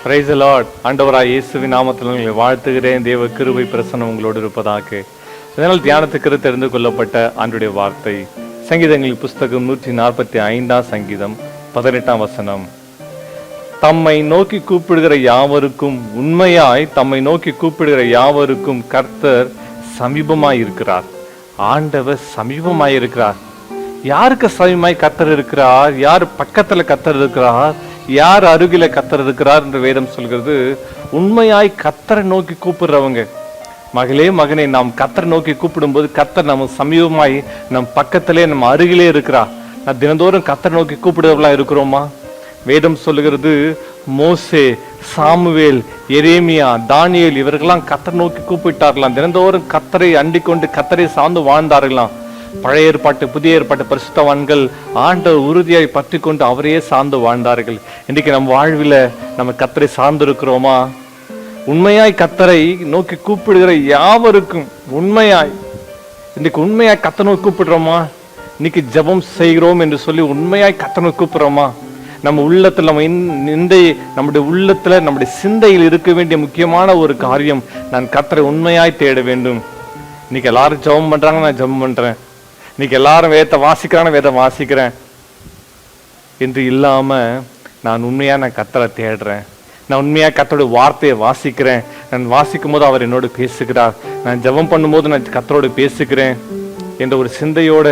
Praise the Lord. ஆண்டவராய் இயேசுவின் நாமத்தில் உங்களை வாழ்த்துகிறேன். தேவ கிருபை பிரசன்னம் உங்களோடு இருப்பதாக. இதனால் தியானத்துக்கு தெரிந்து கொள்ளப்பட்ட ஆண்டுடைய வார்த்தை சங்கீதங்களின் புஸ்தகம் 145 சங்கீதம் 18 வசனம். தம்மை நோக்கி கூப்பிடுகிற யாவருக்கும், உண்மையாய் தம்மை நோக்கி கூப்பிடுகிற யாவருக்கும் கர்த்தர் சமீபமாய் இருக்கிறார். ஆண்டவர் சமீபமாய் இருக்கிறார். யாருக்கு சமீபமாய் கர்த்தர் இருக்கிறார்? யார் பக்கத்துல கர்த்தர் இருக்கிறார்? யார் அருகில கர்த்தர் இருக்கிறார் என்று வேதம் சொல்கிறது. உண்மையாய் கர்த்தரை நோக்கி கூப்பிடுறவங்க, மகளே மகனே, நாம் கர்த்தரை நோக்கி கூப்பிடும்போது கர்த்தர் நம்ம சமீபமாய் நம் பக்கத்திலே நம்ம அருகிலே இருக்கிறார். நான் தினந்தோறும் கர்த்தரை நோக்கி கூப்பிடுறவர்களா இருக்கிறோமா? வேதம் சொல்லுகிறது, மோசே, சாமுவேல், எரேமியா, தானியேல் இவர்களெல்லாம் கர்த்தரை நோக்கி கூப்பிட்டார்களாம். தினந்தோறும் கர்த்தரை அண்டிக் கொண்டு கர்த்தரை சார்ந்து வாழ்ந்தார்களாம். பழைய ஏற்பாட்டு புதிய ஏற்பாட்டு பரிசுத்தவான்கள் ஆண்டவர் உறுதியாய் பற்றி கொண்டு அவரையே சார்ந்து வாழ்ந்தார்கள். இன்றைக்கு நம் வாழ்வில் நம்ம கர்த்தரை சார்ந்து இருக்கிறோமா? உண்மையாய் கர்த்தரை நோக்கி கூப்பிடுகிற யாவருக்கும், உண்மையாய் இன்னைக்கு உண்மையாய் கர்த்தரை நோக்கி கூப்பிடுறோமா? இன்னைக்கு ஜெபம் செய்கிறோம் என்று சொல்லி உண்மையாய் கர்த்தரை நோக்கி கூப்பிடுறோமா? நம்ம உள்ளத்துல, நம்முடைய உள்ளத்துல, நம்முடைய சிந்தையில் இருக்க வேண்டிய முக்கியமான ஒரு காரியம், நான் கர்த்தரை உண்மையாய் தேட வேண்டும். இன்னைக்கு எல்லாரும் ஜெபம் பண்றாங்க, நான் ஜெபம் பண்றேன். இன்னைக்கு எல்லாரும் வேதத்தை வாசிக்கிறாங்க, வேதம் வாசிக்கிறேன் என்று இல்லாம நான் உண்மையா கர்த்தரை தேடுறேன். நான் உண்மையா கர்த்தரோட வார்த்தையை வாசிக்கிறேன். நான் வாசிக்கும் போது அவர் என்னோடு பேசுகிறார். நான் ஜெபம் பண்ணும்போது நான் கர்த்தரோடு பேசுகிறேன் என்ற ஒரு சிந்தையோட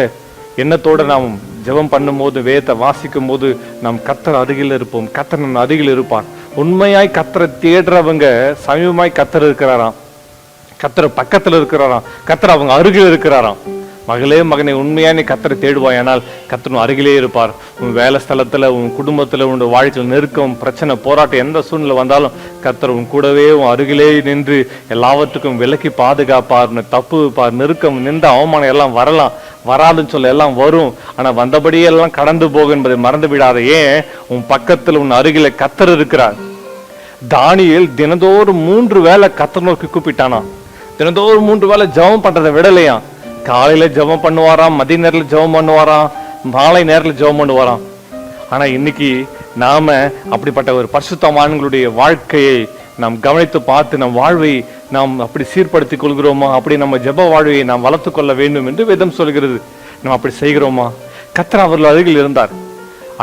எண்ணத்தோட நாம் ஜெபம் பண்ணும்போது, வேதத்தை வாசிக்கும் போது நாம் கர்த்தர் அருகில் இருப்போம். கர்த்தர் நம் அருகில் இருப்பார். உண்மையாய் கர்த்தரை தேடுறவங்க சமீபமாய் கர்த்தர் இருக்கிறாராம். கர்த்தர் பக்கத்துல இருக்கிறாராம். கர்த்தர் அவங்க அருகில் இருக்கிறாராம். மகளே மகனை, உண்மையா நீ கர்த்தரை தேடுவாயானால் கர்த்தர் அருகிலே இருப்பார். உன் வேலை ஸ்தலத்துல, உன் குடும்பத்துல, உன் வாழ்க்கையில் நெருக்கம், பிரச்சனை, போராட்டம் எந்த சூழ்நிலை வந்தாலும் கர்த்தர் உன் கூடவே உன் அருகிலே நின்று எல்லாவற்றுக்கும் விலக்கி பாதுகாப்பார். தப்பு பார், நெருக்கம், நின்ற அவமானம் எல்லாம் வரலாம், வராதுன்னு சொல்ல எல்லாம் வரும். ஆனா வந்தபடியே எல்லாம் கடந்து போகும் என்பதை மறந்து விடாத. ஏன்? உன் பக்கத்துல, உன் அருகில கர்த்தர் இருக்கிறார். தானியேல் தினந்தோறும் 3 வேளை கர்த்தரை நோக்கி கூப்பிட்டானா. தினந்தோறும் 3 வேளை ஜெபம் பண்றதை விடலையா. காலையில ஜெபம் பண்ணுவாராம், மதிய நேரத்துல ஜெபம் பண்ணுவாராம், மாலை நேரத்துல ஜெபம் பண்ணுவாராம். ஆனா இன்னைக்கு நாம அப்படிப்பட்ட ஒரு பரிசுத்தவான்களுடைய வாழ்க்கையை நாம் கவனித்து பார்த்து நம் வாழ்வை நாம் அப்படி சீர்படுத்திக் கொள்கிறோமா? அப்படி நம்ம ஜெப வாழ்வையை நாம் வளர்த்து கொள்ள வேண்டும் என்று வேதம் சொல்கிறது. நம்ம அப்படி செய்கிறோமா? கர்த்தர் அவர்கள் அருகில் இருந்தார்.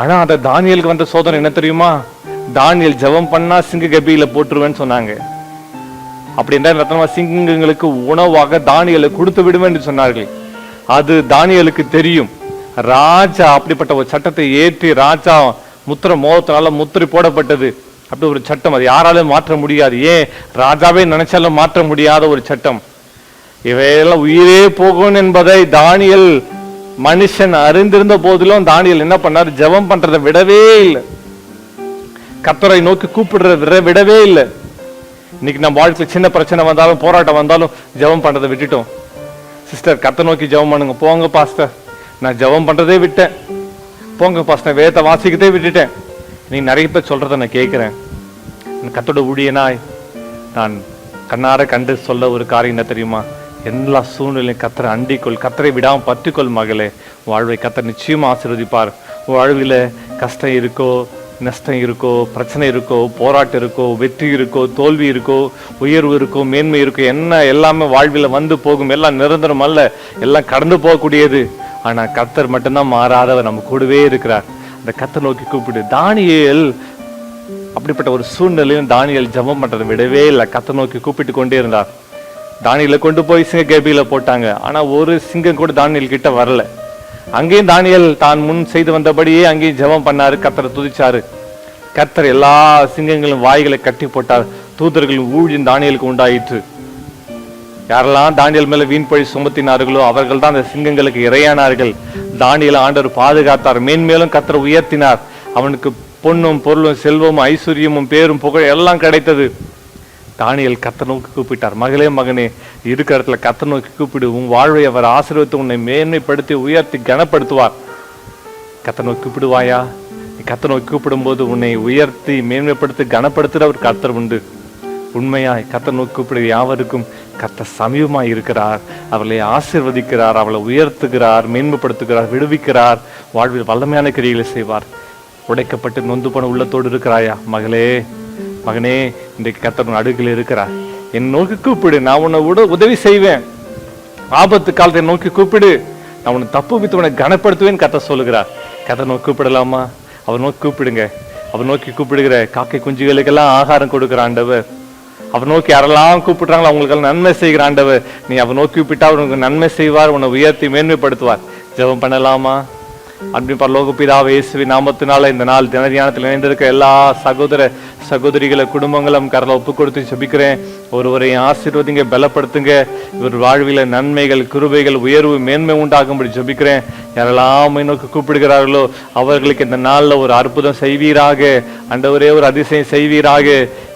ஆனா அந்த தானியேலுக்கு வந்த சோதனை என்ன தெரியுமா? தானியேல் ஜெபம் பண்ணா சிங்க கபியில போட்டுருவேன்னு சொன்னாங்க. அப்படி என்றால் சிங்கங்களுக்கு உணவாக தானியேலை கொடுத்து விடுவேன் என்று சொன்னார்கள். அது தானியேலுக்கு தெரியும். ராஜா அப்படிப்பட்ட ஒரு சட்டத்தை ஏற்றி, ராஜா முத்திரை மோகத்தினால முத்திரை போடப்பட்டது. அப்படி ஒரு சட்டம், அது யாராலும் மாற்ற முடியாது. ஏன்? ராஜாவே நினைச்சாலும் மாற்ற முடியாத ஒரு சட்டம். இவையெல்லாம் உயிரே போகும் என்பதை தானியேல் மனுஷன் அறிந்திருந்த போதிலும் தானியேல் என்ன பண்ணார்? ஜெபம் பண்றதை விடவே இல்லை. கர்த்தரை நோக்கி கூப்பிடுறத விடவே இல்லை. இன்னைக்கு நம்ம வாழ்க்கையில் சின்ன பிரச்சனை வந்தாலும், போராட்டம் வந்தாலும் ஜெபம் பண்றதை விட்டுட்டோம். சிஸ்டர், கர்த்தரை நோக்கி ஜெபம் பண்ணுங்க. போங்க பாஸ்டர், நான் ஜெபம் பண்றதே விட்டேன். போங்க பாஸ்டர், வேதத்தை வாசிக்கதே விட்டுட்டேன். நீ நிறைய பேர் சொல்றத நான் கேட்கிறேன். கர்த்தரோட ஊழியனாய் நான் கண்ணார கண்டு சொல்ல ஒரு காரியம் என்ன தெரியுமா? எல்லா சூழ்நிலையும் கர்த்தரை அண்டிக்கொள், கர்த்தரை விடாம பற்றிக்கொள் மகளே. வாழ்வை கர்த்தர் நிச்சயமா ஆசீர்வதிப்பார். வாழ்வில கஷ்டம் இருக்கோ, நஷ்டம் இருக்கோ, பிரச்சனை இருக்கோ, போராட்டம் இருக்கோ, வெற்றி இருக்கோ, தோல்வி இருக்கோ, உயர்வு இருக்கோ, மேன்மை இருக்கோ, என்ன எல்லாமே வாழ்வில் வந்து போகும். எல்லாம் நிரந்தரம் அல்ல, எல்லாம் கடந்து போகக்கூடியது. ஆனா கர்த்தர் மட்டும்தான் மாறாதவர், நம்ம கூடவே இருக்கிறார். அந்த கர்த்தரை நோக்கி கூப்பிடு. தானியேல் அப்படிப்பட்ட ஒரு சூழ்நிலையும் தானியேல் ஜெபம் பண்றதை விடவே இல்லை. கர்த்தரை நோக்கி கூப்பிட்டு கொண்டே இருந்தார். தானியேலை கொண்டு போய் சிங்க கேபியில போட்டாங்க. ஆனா ஒரு சிங்கம் கூட தானியேல் கிட்ட வரல. அங்கேயும் தானியேல் தான் முன் செய்து வந்தபடியே அங்கேயும் ஜெபம் பண்ணாரு, கர்த்தரை துதிச்சாரு. கர்த்தர் எல்லா சிங்கங்களும் வாய்களை கட்டி போட்டார். தூதர்களின் ஊழியம் தானியேலுக்கு உண்டாயிற்று. யாரெல்லாம் தானியேல் மேல வீண் பழி சுமத்தினார்களோ அவர்கள் தான் அந்த சிங்கங்களுக்கு இரையானார்கள். தானியேலை ஆண்டவர் பாதுகாத்தார். மேன்மேலும் கர்த்தரை உயர்த்தினார். அவனுக்கு பொன்னும் பொருளும் செல்வமும் ஐஸ்வர்யமும் பேரும் புகழ் எல்லாம் கிடைத்தது. தானியேல் கர்த்தரை நோக்கி கூப்பிட்டார். மகளே மகனே, இருக்கிற இடத்துல கர்த்தரை நோக்கி கூப்பிடு. உன் வாழ்வை அவர் ஆசீர்வதித்து உன்னை மேன்மைப்படுத்தி உயர்த்தி கனப்படுத்துவார். கர்த்தரை நோக்கி கூப்பிடுவாயா? நீ கர்த்தரை நோக்கி கூப்பிடும் போது உன்னை உயர்த்தி மேன்மைப்படுத்தி கனப்படுத்துகிறவர் கர்த்தர் உண்டு. உண்மையாய் கர்த்தரை நோக்கி கூப்பிடு யாவருக்கும் கர்த்தர் சமீபமாய் இருக்கிறார். அவளை ஆசீர்வதிக்கிறார், அவளை உயர்த்துகிறார், மேன்மைப்படுத்துகிறார், விடுவிக்கிறார். வாழ்வில் வல்லமையான கிரியைகளை செய்வார். உடைக்கப்பட்டு நொந்து போன உள்ளத்தோடு இருக்கிறாயா மகளே? மகனே, இன்றைக்கு கர்த்தர் உன் அடுக்கில் இருக்கிறார், என் நோக்கி கூப்பிடு, நான் உன்னை உதவி செய்வேன். ஆபத்து காலத்தை நோக்கி கூப்பிடு, நான் உன்னை தப்பு வித்து உன்னை கனப்படுத்துவேன்னு கர்த்தர் சொல்லுகிறார். கர்த்தர் நோக்கி கூப்பிடலாமா? அவர் நோக்கி கூப்பிடுங்க. அவர் நோக்கி கூப்பிடுகிற காக்கை குஞ்சுகளுக்கெல்லாம் ஆகாரம் கொடுக்கிற ஆண்டவர். அவர் நோக்கி யாரெல்லாம் கூப்பிடுறாங்களோ அவங்களுக்கெல்லாம் நன்மை செய்கிற ஆண்டவர். நீ அவர் நோக்கி கூப்பிட்டா அவர் உனக்கு நன்மை செய்வார், உன்னை உயர்த்தி மேன்மைப்படுத்துவார். ஜெபம் பண்ணலாமா? அன்பின் பரலோக பிதாவே, இயேசுவின் நாமத்தினால இந்த நாள் தினதியானத்தில் இணைந்திருக்க எல்லா சகோதர சகோதரிகளை குடும்பங்களும் கரலை ஒப்பு கொடுத்து ஜெபிக்கிறேன். ஒருவரையும் ஆசீர்வதிங்க, பலப்படுத்துங்க. இவர் வாழ்வில நன்மைகள், கிருபைகள், உயர்வு, மேன்மை உண்டாகும்படி ஜெபிக்கிறேன். யாரெல்லாம் நோக்கி கூப்பிடுகிறார்களோ அவர்களுக்கு இந்த நாளில் ஒரு அற்புதம் செய்வீராக. ஆண்டவரே, ஒரு அதிசயம் செய்வீராக.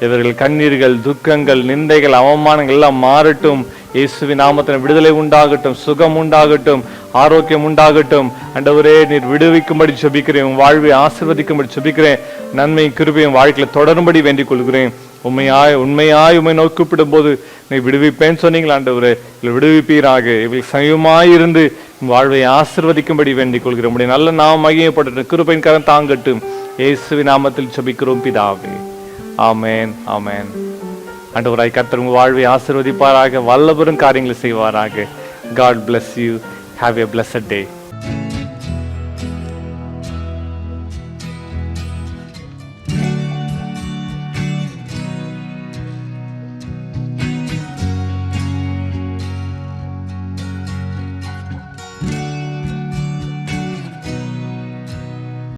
இவர்கள் கண்ணீர்கள், துக்கங்கள், நிந்தைகள், அவமானங்கள் எல்லாம் மாறட்டும். இயேசுவின் நாமத்தில் விடுதலை உண்டாகட்டும், சுகம் உண்டாகட்டும், ஆரோக்கியம் உண்டாகட்டும். ஆண்டவரே, நீர் விடுவிக்கும்படி ஜெபிக்கிறேன். உன் வாழ்வை ஆசீர்வதிக்கும்படி ஜெபிக்கிறேன். நன்மை கிருபையும் வாழ்க்கையில தொடரும்படி வேண்டிக் கொள்கிறேன். உண்மையாய் உண்மை நோக்கி கூப்பிடும் போது நீ விடுவிப்பேன்னு சொன்னீங்களா ஆண்டவரே, இல்லை விடுவிப்பீராக. இவள் சமயமாயிருந்து வாழ்வை ஆசீர்வதிக்கும்படி வேண்டிக் கொள்கிறேன். உடைய நல்ல நாம் மகிமைப்படட்டும், கிருபையின் கரம் தாங்கட்டும். இயேசுவின் நாமத்தில் ஜெபிக்கிறோம் பிதாவே. ஆமென், ஆமென். ஆண்டவராய் கர்த்தர் உங்கள் வாழ்வை ஆசீர்வதிப்பாராக, வல்லபெரும் காரியங்களை செய்வாராக. God bless you. Have a blessed day.